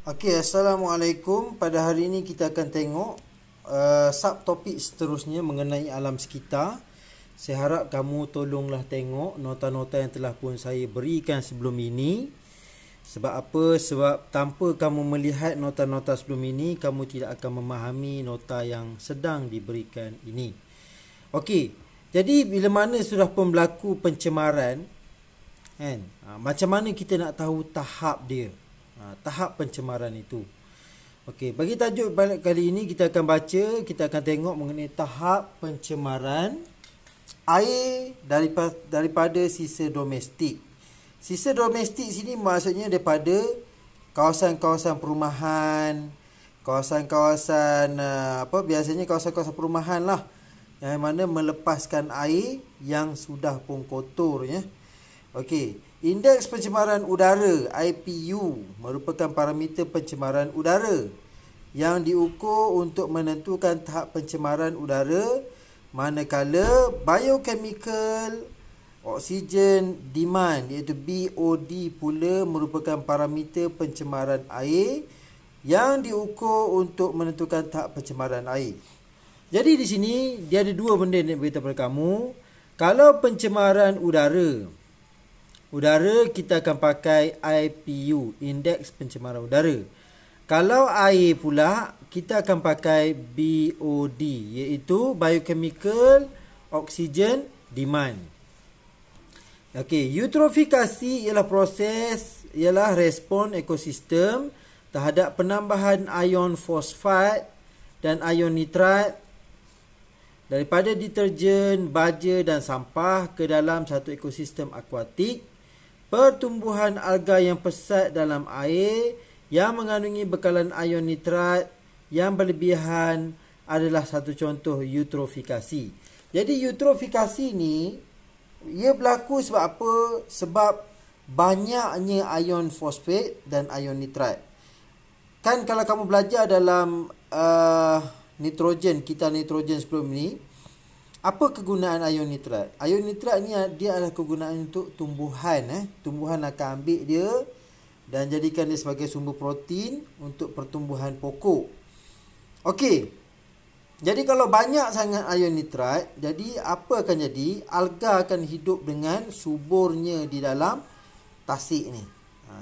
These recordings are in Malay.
Okey, Assalamualaikum. Pada hari ini kita akan tengok subtopik seterusnya mengenai alam sekitar. Saya harap kamu tolonglah tengok nota-nota yang telah pun saya berikan sebelum ini. Sebab apa? Sebab tanpa kamu melihat nota-nota sebelum ini, kamu tidak akan memahami nota yang sedang diberikan ini. Okey, jadi bila mana sudah pun berlaku pencemaran, kan? Macam mana kita nak tahu tahap dia? Tahap pencemaran itu. Okey, bagi tajuk balik kali ini kita akan baca, kita akan tengok mengenai tahap pencemaran air daripada sisa domestik. Sisa domestik sini maksudnya daripada kawasan-kawasan perumahan, kawasan-kawasan biasanya kawasan-kawasan perumahan lah, yang mana melepaskan air yang sudah pun kotor ya. Okey, indeks pencemaran udara IPU merupakan parameter pencemaran udara yang diukur untuk menentukan tahap pencemaran udara, manakala biochemical oxygen demand iaitu BOD pula merupakan parameter pencemaran air yang diukur untuk menentukan tahap pencemaran air. Jadi di sini dia ada dua benda yang nak beritahu kepada kamu. Kalau pencemaran udara kita akan pakai IPU, indeks pencemaran udara. Kalau air pula kita akan pakai BOD, iaitu biochemical oxygen demand. Okey, eutrofikasi ialah respon ekosistem terhadap penambahan ion fosfat dan ion nitrat daripada deterjen, baja dan sampah ke dalam satu ekosistem akuatik. Pertumbuhan alga yang pesat dalam air yang mengandungi bekalan ion nitrat yang berlebihan adalah satu contoh eutrofikasi. Jadi eutrofikasi ni ia berlaku sebab apa? Sebab banyaknya ion fosfat dan ion nitrat. Kan kalau kamu belajar dalam nitrogen sebelum ni, apa kegunaan ion nitrat? Ion nitrat ni dia adalah kegunaan untuk tumbuhan. Tumbuhan akan ambil dia dan jadikan dia sebagai sumber protein untuk pertumbuhan pokok. Okey. Jadi kalau banyak sangat ion nitrat, jadi apa akan jadi? Alga akan hidup dengan suburnya di dalam tasik ni.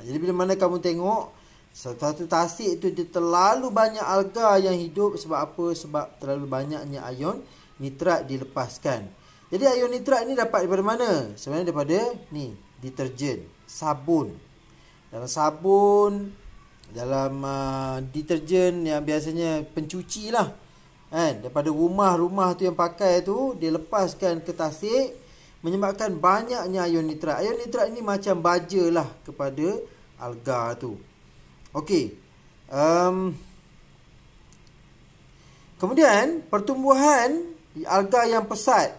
Jadi bila mana kamu tengok satu tasik itu dia terlalu banyak alga yang hidup, sebab apa? Sebab terlalu banyaknya ion nitrat dilepaskan. Jadi ion nitrat ni dapat daripada mana? Sebenarnya daripada ni, deterjen, sabun. Dalam deterjen yang biasanya pencuci lah, kan? Daripada rumah tu yang pakai tu, dia lepaskan ke tasik, menyebabkan banyaknya ion nitrat. Ion nitrat ni macam baja lah kepada alga tu. Okey. Kemudian pertumbuhan alga yang pesat,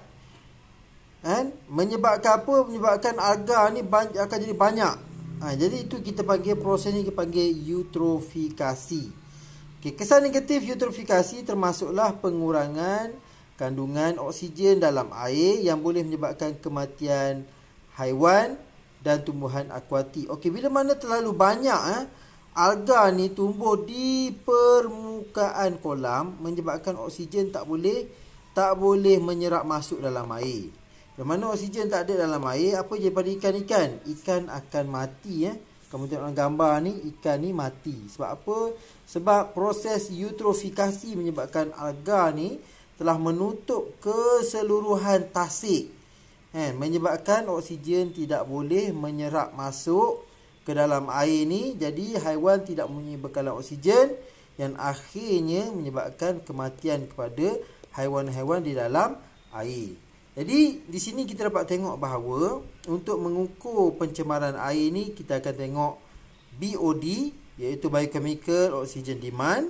kan? Menyebabkan apa? Menyebabkan alga ni akan jadi banyak. Jadi itu kita panggil, proses ni kita panggil eutrofikasi. Okay, kesan negatif eutrofikasi termasuklah pengurangan kandungan oksigen dalam air yang boleh menyebabkan kematian haiwan dan tumbuhan akuatik. Okey, bila mana terlalu banyak alga ni tumbuh di permukaan kolam, menyebabkan oksigen tak boleh menyerap masuk dalam air. Bila mana oksigen tak ada dalam air, apa je pada ikan-ikan? Ikan akan mati. Kamu tengok dalam gambar ni, ikan ni mati. Sebab apa? Sebab proses eutrofikasi menyebabkan alga ni telah menutup keseluruhan tasik, menyebabkan oksigen tidak boleh menyerap masuk ke dalam air ni. Jadi haiwan tidak mempunyai bekalan oksigen, yang akhirnya menyebabkan kematian kepada haiwan-haiwan di dalam air. Jadi di sini kita dapat tengok bahawa untuk mengukur pencemaran air ni, kita akan tengok BOD, iaitu biochemical oxygen demand.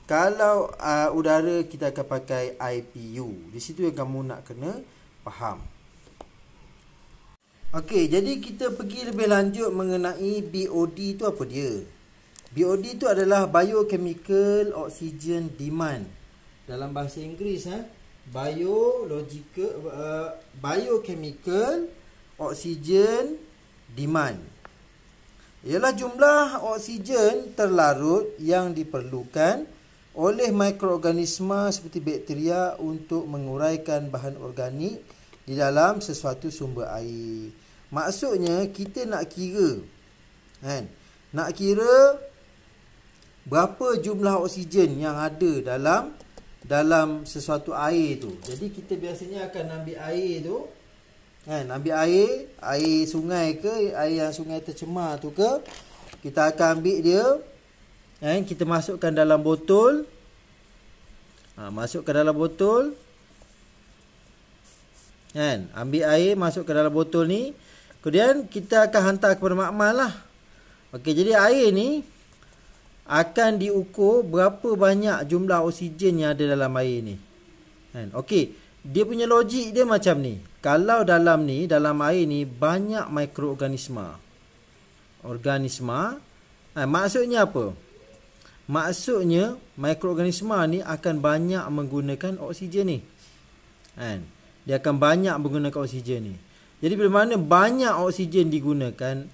Kalau udara, kita akan pakai IPU. Di situ yang kamu nak kena faham. Okey, jadi kita pergi lebih lanjut mengenai BOD tu apa dia. BOD tu adalah biochemical oxygen demand. Dalam bahasa Inggeris biochemical oxygen demand. ialah jumlah oksigen terlarut yang diperlukan oleh mikroorganisma seperti bakteria untuk menguraikan bahan organik di dalam sesuatu sumber air. Maksudnya kita nak kira, kan? Nak kira berapa jumlah oksigen yang ada dalam sesuatu air tu. Jadi kita biasanya akan ambil air tu, kan? Ambil air sungai ke, air yang sungai tercemar tu ke, kita akan ambil dia, kan? Kita masukkan dalam botol. Masukkan dalam botol, kan? Ambil air, masukkan dalam botol ni. Kemudian kita akan hantar kepada makmal lah. Okey, jadi air ni akan diukur berapa banyak jumlah oksigen yang ada dalam air ni, kan? Okey, dia punya logik dia macam ni. Kalau dalam air ni banyak mikroorganisma. Maksudnya apa? Maksudnya mikroorganisma ni akan banyak menggunakan oksigen ni, kan? Dia akan banyak menggunakan oksigen ni. Jadi bila mana banyak oksigen digunakan,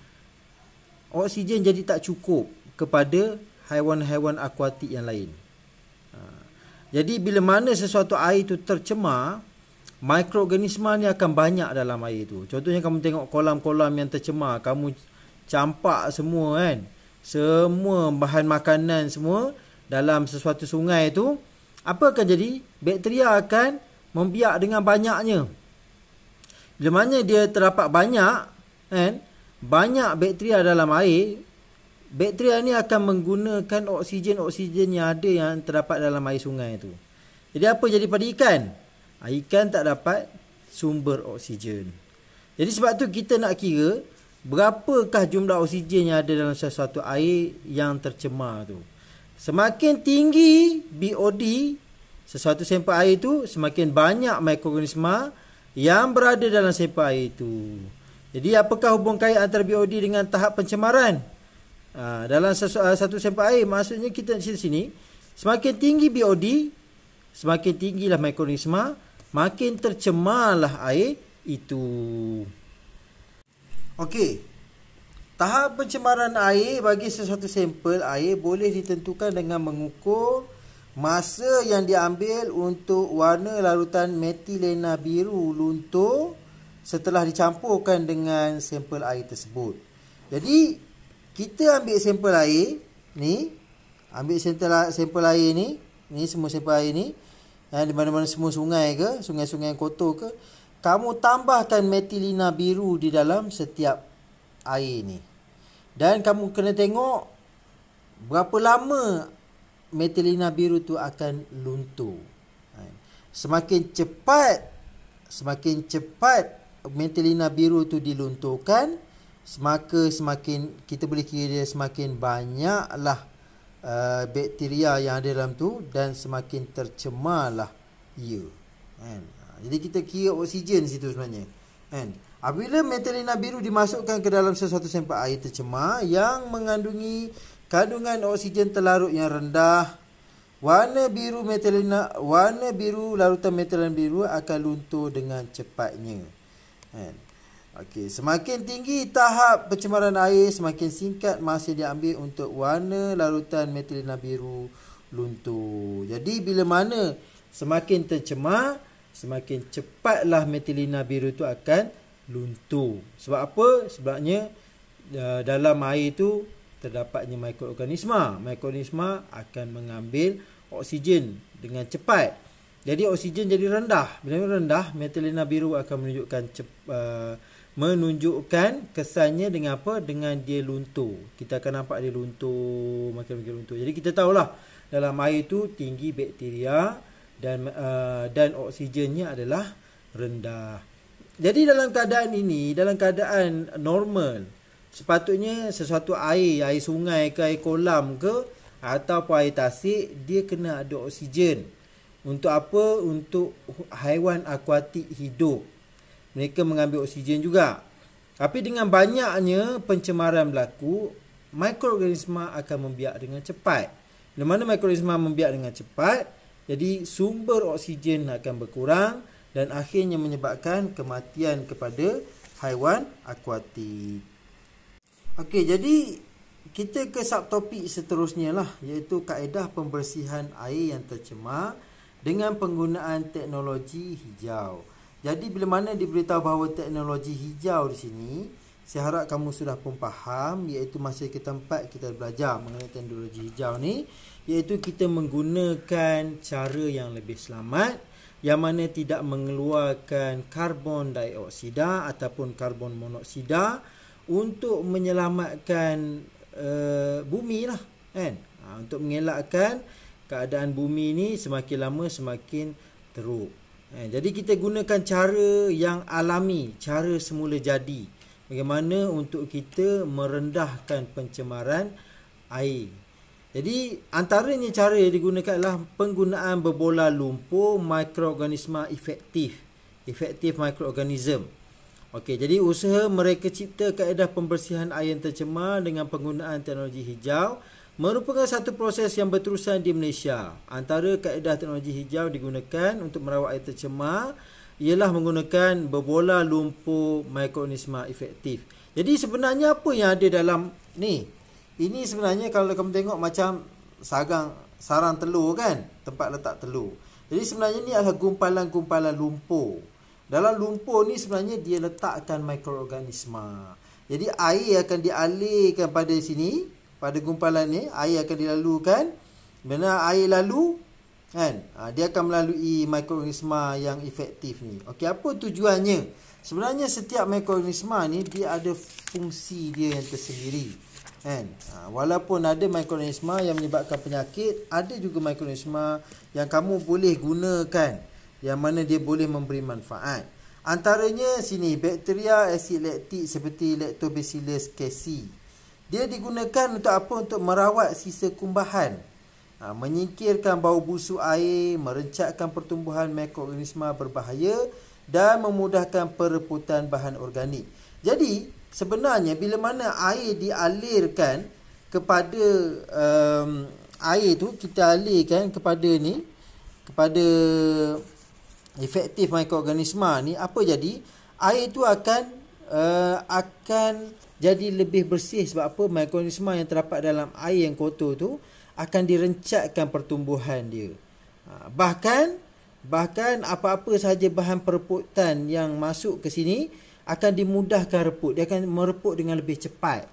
oksigen jadi tak cukup kepada haiwan-haiwan akuatik yang lain. Jadi bila mana sesuatu air tu tercemar, mikroorganisma ni akan banyak dalam air tu. Contohnya kamu tengok kolam-kolam yang tercemar, kamu campak semua, kan? Semua bahan makanan semua dalam sesuatu sungai tu, apa akan jadi? Bakteria akan membiak dengan banyaknya. Bila mana dia terdapat banyak, kan? Banyak bakteria dalam air, bakteria ni akan menggunakan oksigen-oksigen yang ada yang terdapat dalam air sungai tu. Jadi apa jadi pada ikan? Ikan tak dapat sumber oksigen. Jadi sebab tu kita nak kira berapakah jumlah oksigen yang ada dalam sesuatu air yang tercemar tu. Semakin tinggi BOD sesuatu sampel air tu, semakin banyak mikroorganisma yang berada dalam sampel air tu. Jadi apakah hubung kait antara BOD dengan tahap pencemaran? Dalam satu sampel air, maksudnya kita di sini, semakin tinggi BOD, semakin tinggilah mikroorganisma, makin tercemarlah air itu. Okey. Tahap pencemaran air bagi sesuatu sampel air boleh ditentukan dengan mengukur masa yang diambil untuk warna larutan metilena biru luntur setelah dicampurkan dengan sampel air tersebut. Jadi kita ambil sampel air ni, sampel air ni semua sampel air ni, di mana-mana semua sungai ke, sungai-sungai yang kotor ke, kamu tambahkan metilena biru di dalam setiap air ni. Dan kamu kena tengok berapa lama metilena biru tu akan luntur. Semakin cepat metilena biru tu dilunturkan, semakin kita boleh kira dia semakin banyaklah bakteria yang ada dalam tu dan semakin tercemarlah ia. Jadi kita kira oksigen situ sebenarnya, kan? Apabila metilena biru dimasukkan ke dalam sesuatu sampel air tercemar yang mengandungi kandungan oksigen terlarut yang rendah, warna biru larutan metilena biru akan luntur dengan cepatnya. Okey, semakin tinggi tahap pencemaran air, semakin singkat masa diambil untuk warna larutan metilena biru luntur. Jadi bila mana semakin tercemar, semakin cepatlah metilena biru itu akan luntur. Sebab apa? Sebabnya dalam air itu terdapatnya mikroorganisma. Mikroorganisma akan mengambil oksigen dengan cepat. Jadi oksigen jadi rendah. Bila rendah, metilena biru akan menunjukkan kesannya dengan apa? Dengan dia luntur. Kita akan nampak dia luntur, makin luntur. Jadi kita tahulah dalam air itu tinggi bakteria dan oksigennya adalah rendah. Jadi dalam keadaan ini, dalam keadaan normal, sepatutnya sesuatu air sungai ke, air kolam ke, ataupun air tasik, dia kena ada oksigen. Untuk apa? Untuk haiwan akuatik hidup. Mereka mengambil oksigen juga. Tapi dengan banyaknya pencemaran berlaku, mikroorganisma akan membiak dengan cepat. Bila mana mikroorganisma membiak dengan cepat, jadi sumber oksigen akan berkurang dan akhirnya menyebabkan kematian kepada haiwan akuatik. Okey, jadi kita ke subtopik seterusnya lah, iaitu kaedah pembersihan air yang tercemar dengan penggunaan teknologi hijau. Jadi bila mana diberitahu bahawa teknologi hijau di sini, saya harap kamu sudah pun faham, iaitu masa kita tempat kita belajar mengenai teknologi hijau ni, iaitu kita menggunakan cara yang lebih selamat, yang mana tidak mengeluarkan karbon dioksida ataupun karbon monoksida untuk menyelamatkan bumi lah, kan? Untuk mengelakkan keadaan bumi ni semakin lama semakin teruk. Jadi kita gunakan cara yang alami, cara semula jadi. Bagaimana untuk kita merendahkan pencemaran air. Jadi antaranya cara yang digunakan adalah penggunaan berbola lumpur mikroorganisma efektif. Efektif mikroorganism. Okey, jadi usaha mereka cipta kaedah pembersihan air yang tercemar dengan penggunaan teknologi hijau merupakan satu proses yang berterusan di Malaysia. Antara kaedah teknologi hijau digunakan untuk merawat air tercemar ialah menggunakan berbola lumpur mikroorganisma efektif. Jadi sebenarnya apa yang ada dalam ni? Ini sebenarnya kalau kamu tengok macam sarang telur kan, tempat letak telur. Jadi sebenarnya ni adalah gumpalan-gumpalan lumpur. Dalam lumpur ni sebenarnya dia letakkan mikroorganisma. Jadi air akan dialirkan pada sini, pada gumpalan ni, air akan dilalukan. Bila air lalu, kan, dia akan melalui mikroorganisma yang efektif ni. Okey, apa tujuannya? Sebenarnya setiap mikroorganisma ni dia ada fungsi dia yang tersendiri. Kan? Walaupun ada mikroorganisma yang menyebabkan penyakit, ada juga mikroorganisma yang kamu boleh gunakan, yang mana dia boleh memberi manfaat. Antaranya sini bakteria asid laktik seperti Lactobacillus casei. Dia digunakan untuk apa? Untuk merawat sisa kumbahan, menyingkirkan bau busuk air, merencatkan pertumbuhan mikroorganisma berbahaya dan memudahkan perebutan bahan organik. Jadi sebenarnya bila mana air dialirkan kepada air tu, kita alirkan kepada ni, kepada efektif mikroorganisma ni, apa jadi? Air tu akan jadi lebih bersih. Sebab apa? Mikroorganisma yang terdapat dalam air yang kotor tu akan direncatkan pertumbuhan dia. Bahkan apa-apa sahaja bahan perebutan yang masuk ke sini akan dimudahkan reput. Dia akan mereput dengan lebih cepat.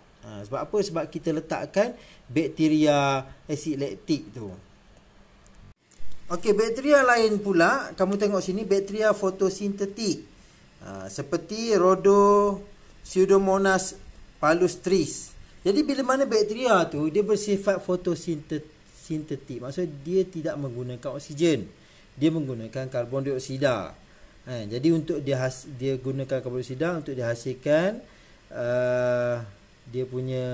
Sebab apa? Sebab kita letakkan bakteria asid laktik tu. Okey, bakteria lain pula, kamu tengok sini, bakteria fotosintetik. Seperti Pseudomonas palustris. Jadi bila mana bakteria tu dia bersifat fotosintetik, maksudnya dia tidak menggunakan oksigen. Dia menggunakan karbon dioksida. Jadi untuk dia gunakan karbon dioksida untuk dihasilkan dia punya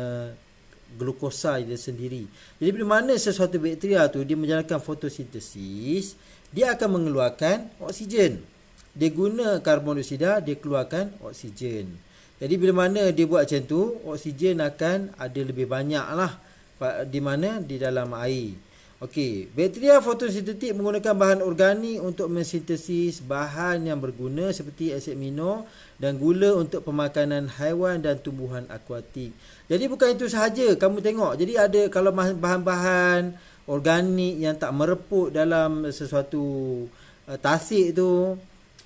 glukosa dia sendiri. Jadi bila mana sesuatu bakteria tu dia menjalankan fotosintesis, dia akan mengeluarkan oksigen. Dia guna karbon dioksida, dia keluarkan oksigen. Jadi bila mana dia buat macam tu, oksigen akan ada lebih banyak lah di mana? Di dalam air. Okey, bakteria fotosintetik menggunakan bahan organik untuk mensintesis bahan yang berguna seperti asid amino dan gula untuk pemakanan haiwan dan tumbuhan akuatik. Jadi bukan itu sahaja, kamu tengok. Jadi ada kalau bahan-bahan organik yang tak mereput dalam sesuatu tasik tu.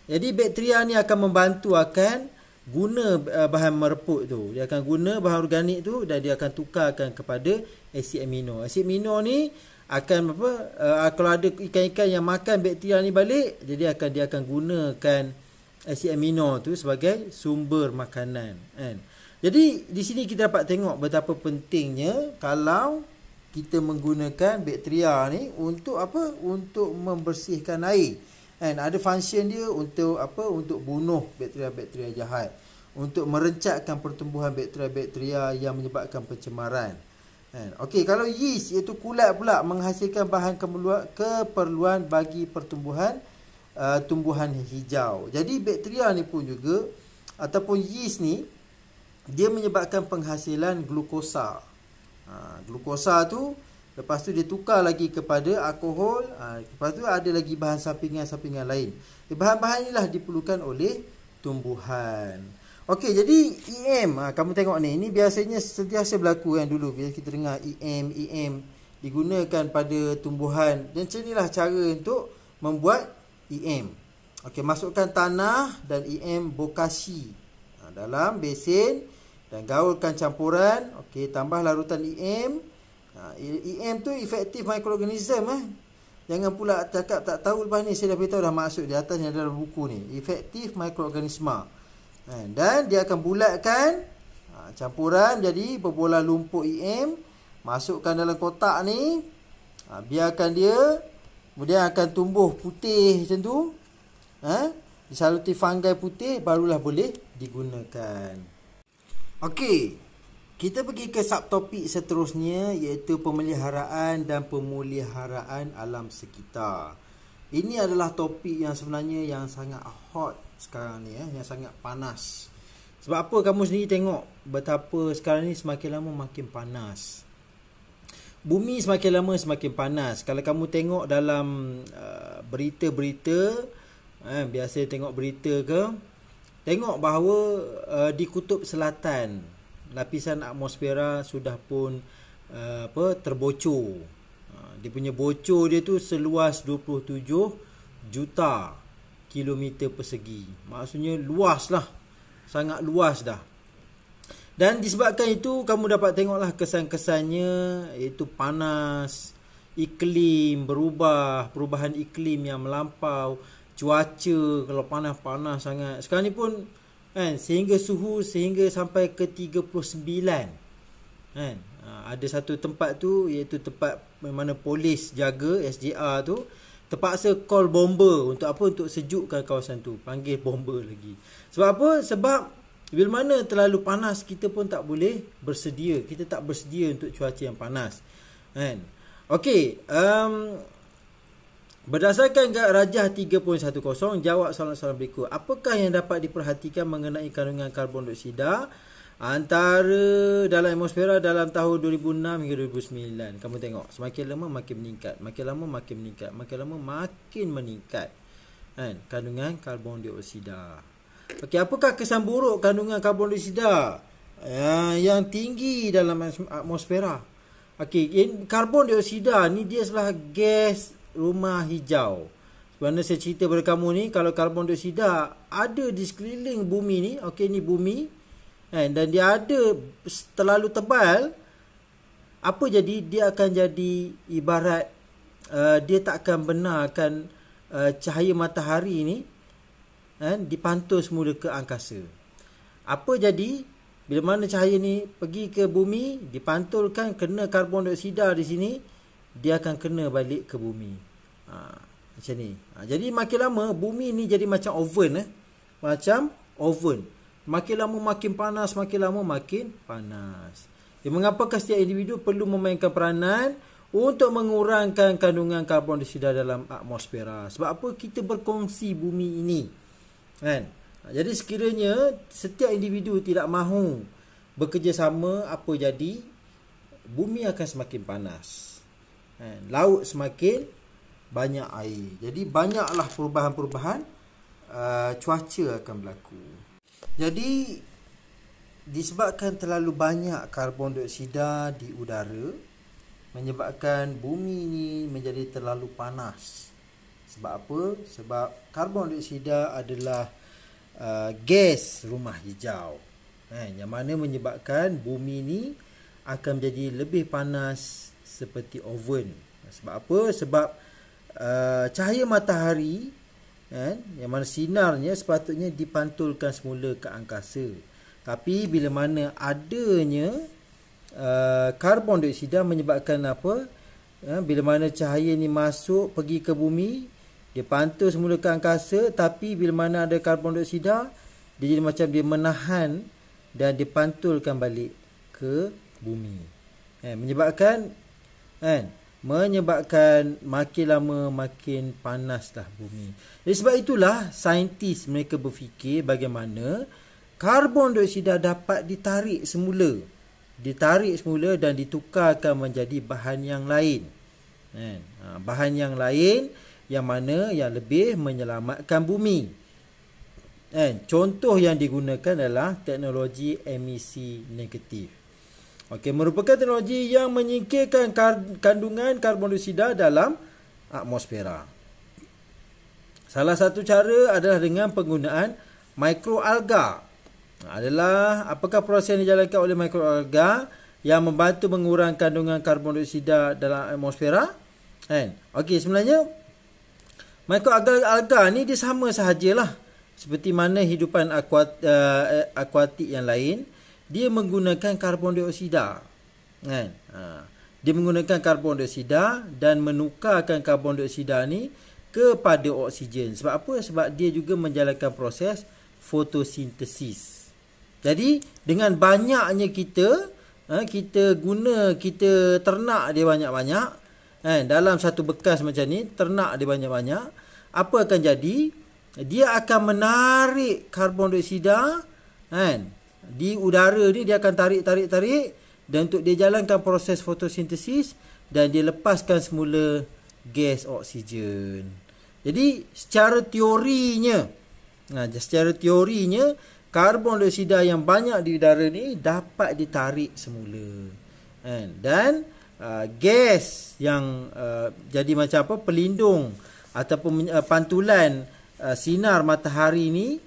Jadi bakteria ni akan membantu, akan guna bahan mereput tu. Dia akan guna bahan organik tu dan dia akan tukarkan kepada asid amino. Asid amino ni akan kalau ada ikan-ikan yang makan bakteria ni balik, jadi dia akan gunakan asid amino tu sebagai sumber makanan, kan. Jadi di sini kita dapat tengok betapa pentingnya kalau kita menggunakan bakteria ni untuk apa? Untuk membersihkan air. Kan, ada function dia untuk apa? Untuk bunuh bakteria-bakteria jahat, untuk merencatkan pertumbuhan bakteria-bakteria yang menyebabkan pencemaran. Okey, kalau yeast iaitu kulat pula menghasilkan bahan keperluan bagi pertumbuhan tumbuhan hijau. Jadi bakteria ni pun juga ataupun yeast ni dia menyebabkan penghasilan glukosa. Glukosa tu lepas tu dia tukar lagi kepada alkohol. Lepas tu ada lagi bahan sampingan-sampingan lain. Bahan-bahan inilah diperlukan oleh tumbuhan. Okey, jadi EM, kamu tengok ni, ini biasanya sentiasa berlaku kan dulu bila kita dengar EM digunakan pada tumbuhan. Dan macam inilah cara untuk membuat EM. Okey, masukkan tanah dan EM bokashi dalam besen dan gaulkan campuran. Okey, tambah larutan EM. EM tu efektif mikroorganism Jangan pula cakap tak tahu lepas ni. Saya dah beritahu dah maksud di atasnya dalam buku ni. Efektif mikroorganisma. Dan dia akan bulatkan campuran jadi berbola lumpur EM. Masukkan dalam kotak ni. Biarkan dia. Kemudian akan tumbuh putih macam tu. Disaluti fungi putih, barulah boleh digunakan. Okey. Kita pergi ke subtopik seterusnya, iaitu pemeliharaan dan pemuliharaan alam sekitar. Ini adalah topik yang sebenarnya yang sangat hot sekarang ni, yang sangat panas. Sebab apa? Kamu sendiri tengok betapa sekarang ni semakin lama makin panas. Bumi semakin lama semakin panas. Kalau kamu tengok dalam berita-berita, biasa tengok berita ke, tengok bahawa di Kutub Selatan lapisan atmosfera sudah pun terbocor. Dia punya bocor dia tu seluas 27 juta kilometer persegi. Maksudnya luas lah. Sangat luas dah. Dan disebabkan itu kamu dapat tengoklah kesan-kesannya, iaitu panas, iklim berubah, perubahan iklim yang melampau, cuaca kalau panas-panas sangat. Sekarang ni pun sehingga suhu sampai ke 39. Ada satu tempat tu, iaitu tempat mana polis jaga SJR tu terpaksa call bomber. Untuk apa? Untuk sejukkan kawasan tu. Panggil bomber lagi. Sebab apa? Sebab bila mana terlalu panas, kita pun tak boleh bersedia. Kita tak bersedia untuk cuaca yang panas. Okey, berdasarkan Rajah 3.10, jawab soalan-soalan berikut. Apakah yang dapat diperhatikan mengenai kandungan karbon dioksida antara dalam atmosfera dalam tahun 2006 hingga 2009? Kamu tengok, semakin lama makin meningkat, makin lama makin meningkat, makin lama makin meningkat kandungan karbon dioksida. Okey, apakah kesan buruk kandungan karbon dioksida yang tinggi dalam atmosfera? Okey, karbon dioksida ni dia adalah gas rumah hijau. Sebenarnya saya cerita kepada kamu ni, kalau karbon dioksida ada di sekeliling bumi ni, okey, ni bumi, dan dia ada terlalu tebal, apa jadi? Dia akan jadi ibarat dia tak akan benarkan cahaya matahari ni dipantul semula ke angkasa. Apa jadi? Bila mana cahaya ni pergi ke bumi, dipantulkan, kena karbon dioksida di sini, dia akan kena balik ke bumi. Macam ni. Jadi makin lama bumi ni jadi macam oven. Macam oven. Makin lama makin panas, makin lama makin panas. Mengapakah setiap individu perlu memainkan peranan untuk mengurangkan kandungan karbon dioksida dalam atmosfera? Sebab apa? Kita berkongsi bumi ini. Jadi sekiranya setiap individu tidak mahu bekerjasama, apa jadi? Bumi akan semakin panas. Laut semakin banyak air. Jadi banyaklah perubahan-perubahan cuaca akan berlaku. Jadi disebabkan terlalu banyak karbon dioksida di udara, menyebabkan bumi ini menjadi terlalu panas. Sebab apa? Sebab karbon dioksida adalah gas rumah hijau, yang mana menyebabkan bumi ini akan menjadi lebih panas seperti oven. Sebab apa? Sebab cahaya matahari yang mana sinarnya sepatutnya dipantulkan semula ke angkasa. Tapi bila mana adanya karbon dioksida, menyebabkan apa? Bila mana cahaya ni masuk pergi ke bumi, dia pantul semula ke angkasa, tapi bila mana ada karbon dioksida, dia jadi macam dia menahan dan dipantulkan balik ke bumi. Menyebabkan makin lama makin panaslah bumi. Jadi sebab itulah saintis mereka berfikir bagaimana karbon dioksida dapat ditarik semula dan ditukarkan menjadi bahan yang lain. Bahan yang lain yang mana yang lebih menyelamatkan bumi. Contoh yang digunakan adalah teknologi emisi negatif. Okey, merupakan teknologi yang menyingkirkan kandungan karbon dioksida dalam atmosfera. Salah satu cara adalah dengan penggunaan mikroalga. Apakah proses yang dijalankan oleh mikroalga yang membantu mengurangkan kandungan karbon dioksida dalam atmosfera? Okey, sebenarnya mikroalga ni dia sama sahajalah seperti mana hidupan akuatik yang lain. Dia menggunakan karbon dioksida. Dia menggunakan karbon dioksida dan menukarkan karbon dioksida ni kepada oksigen. Sebab apa? Sebab dia juga menjalankan proses fotosintesis. Jadi dengan banyaknya kita ternak dia banyak-banyak, dalam satu bekas macam ni, ternak dia banyak-banyak, apa akan jadi? Dia akan menarik karbon dioksida di udara ni, dia akan tarik, dan untuk dia jalankan proses fotosintesis dan dia lepaskan semula gas oksigen. Jadi secara teorinya karbon dioksida yang banyak di udara ni dapat ditarik semula. Dan gas yang jadi macam apa, pelindung ataupun pantulan sinar matahari ni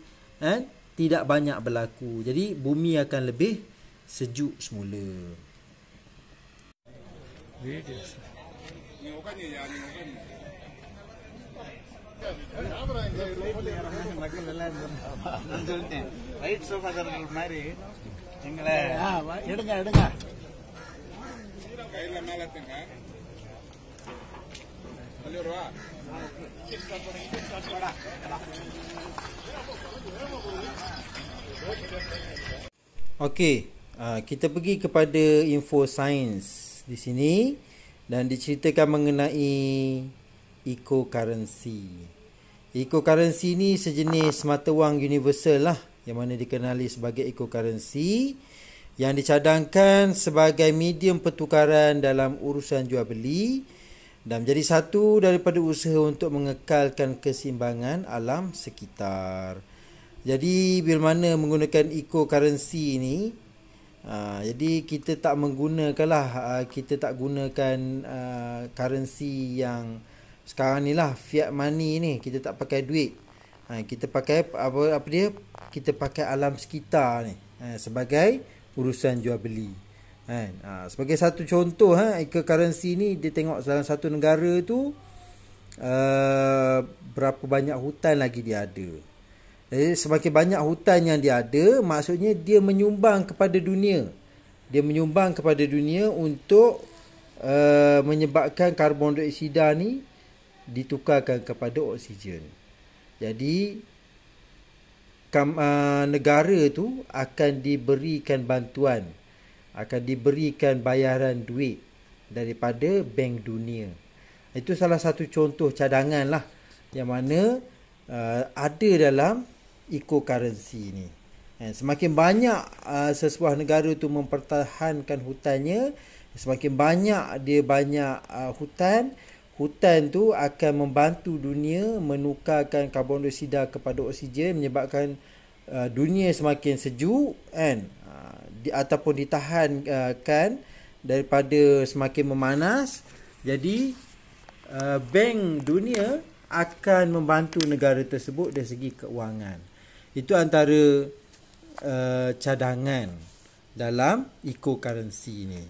tidak banyak berlaku. Jadi bumi akan lebih sejuk semula. Right sofa மாதிரி எங்களை எடுங்க கையில மேல எடுத்துங்க. Okey, kita pergi kepada info sains di sini dan diceritakan mengenai eco-currency. Eco-currency ni sejenis mata wang universal lah, yang mana dikenali sebagai eco-currency, yang dicadangkan sebagai medium pertukaran dalam urusan jual beli dan menjadi satu daripada usaha untuk mengekalkan keseimbangan alam sekitar. Jadi bila mana menggunakan eco-currency ni, jadi kita tak gunakan currency yang sekarang ni lah, fiat money ni. Kita tak pakai duit. Kita pakai kita pakai alam sekitar ni sebagai urusan jual beli. Sebagai satu contoh, eco-currency ni dia tengok dalam satu negara tu berapa banyak hutan lagi dia ada. Jadi semakin banyak hutan yang dia ada, maksudnya dia menyumbang kepada dunia. Dia menyumbang kepada dunia untuk menyebabkan karbon dioksida ni ditukarkan kepada oksigen. Jadi negara tu akan diberikan bantuan, akan diberikan bayaran duit daripada Bank Dunia. Itu salah satu contoh cadangan lah yang mana ada dalam eco-currency ni. Semakin banyak sesebuah negara tu mempertahankan hutannya, semakin banyak hutan tu akan membantu dunia menukarkan karbon dioksida kepada oksigen, menyebabkan dunia semakin sejuk ataupun ditahankan daripada semakin memanas. Jadi Bank Dunia akan membantu negara tersebut dari segi keuangan. Itu antara cadangan dalam eco-currency ni.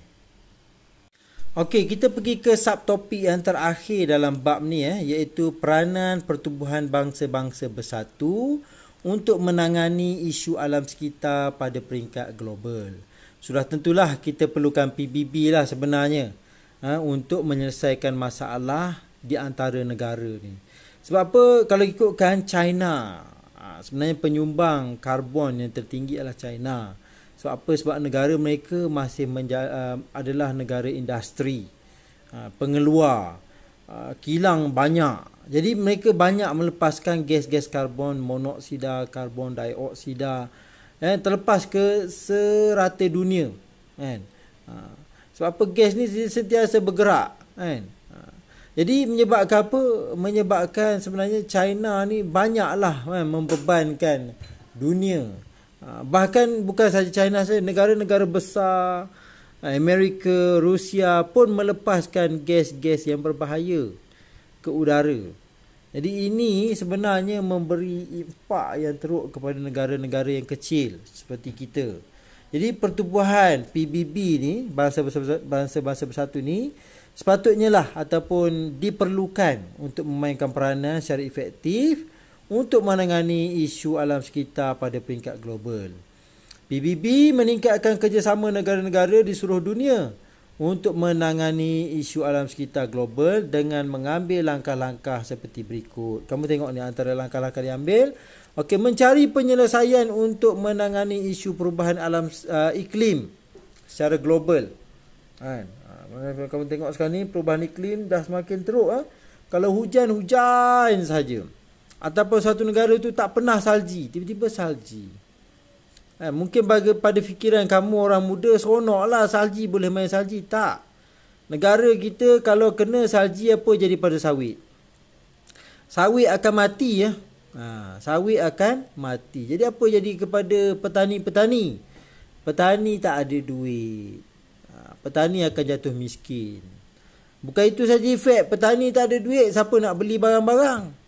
Okey, kita pergi ke subtopik yang terakhir dalam bab ni, iaitu peranan pertubuhan bangsa-bangsa bersatu untuk menangani isu alam sekitar pada peringkat global. Sudah tentulah kita perlukan PBB lah sebenarnya untuk menyelesaikan masalah di antara negara ni. Sebab apa? Kalau ikutkan China, sebenarnya penyumbang karbon yang tertinggi adalah China. Sebab apa? Sebab negara mereka masih adalah negara industri, pengeluar, kilang banyak. Jadi mereka banyak melepaskan gas-gas karbon monoksida, karbon dioksida, terlepas ke serata dunia. Sebab apa? Gas ni sentiasa bergerak. Jadi menyebabkan apa? Menyebabkan sebenarnya China ni banyaklah membebankan dunia. Bahkan bukan saja China saja, negara-negara besar, Amerika, Rusia pun melepaskan gas-gas yang berbahaya ke udara. Jadi ini sebenarnya memberi impak yang teruk kepada negara-negara yang kecil seperti kita. Jadi pertubuhan PBB ni, bangsa-bangsa bersatu ni, sepatutnya lah ataupun diperlukan untuk memainkan peranan secara efektif untuk menangani isu alam sekitar pada peringkat global. PBB meningkatkan kerjasama negara-negara di seluruh dunia untuk menangani isu alam sekitar global dengan mengambil langkah-langkah seperti berikut. Kamu tengok ni antara langkah-langkah diambil. Okey, mencari penyelesaian untuk menangani isu perubahan alam iklim secara global. Kamu tengok sekarang ni perubahan iklim dah semakin teruk. Kalau hujan saja. Ataupun satu negara tu tak pernah salji, tiba-tiba salji. Mungkin pada fikiran kamu orang muda, seronoklah salji, boleh main salji. Tak. Negara kita kalau kena salji, apa jadi pada sawit? Sawit akan mati ya. Sawit akan mati. Jadi apa jadi kepada petani-petani? Petani tak ada duit. Petani akan jatuh miskin. Bukan itu saja efek, petani tak ada duit, siapa nak beli barang-barang?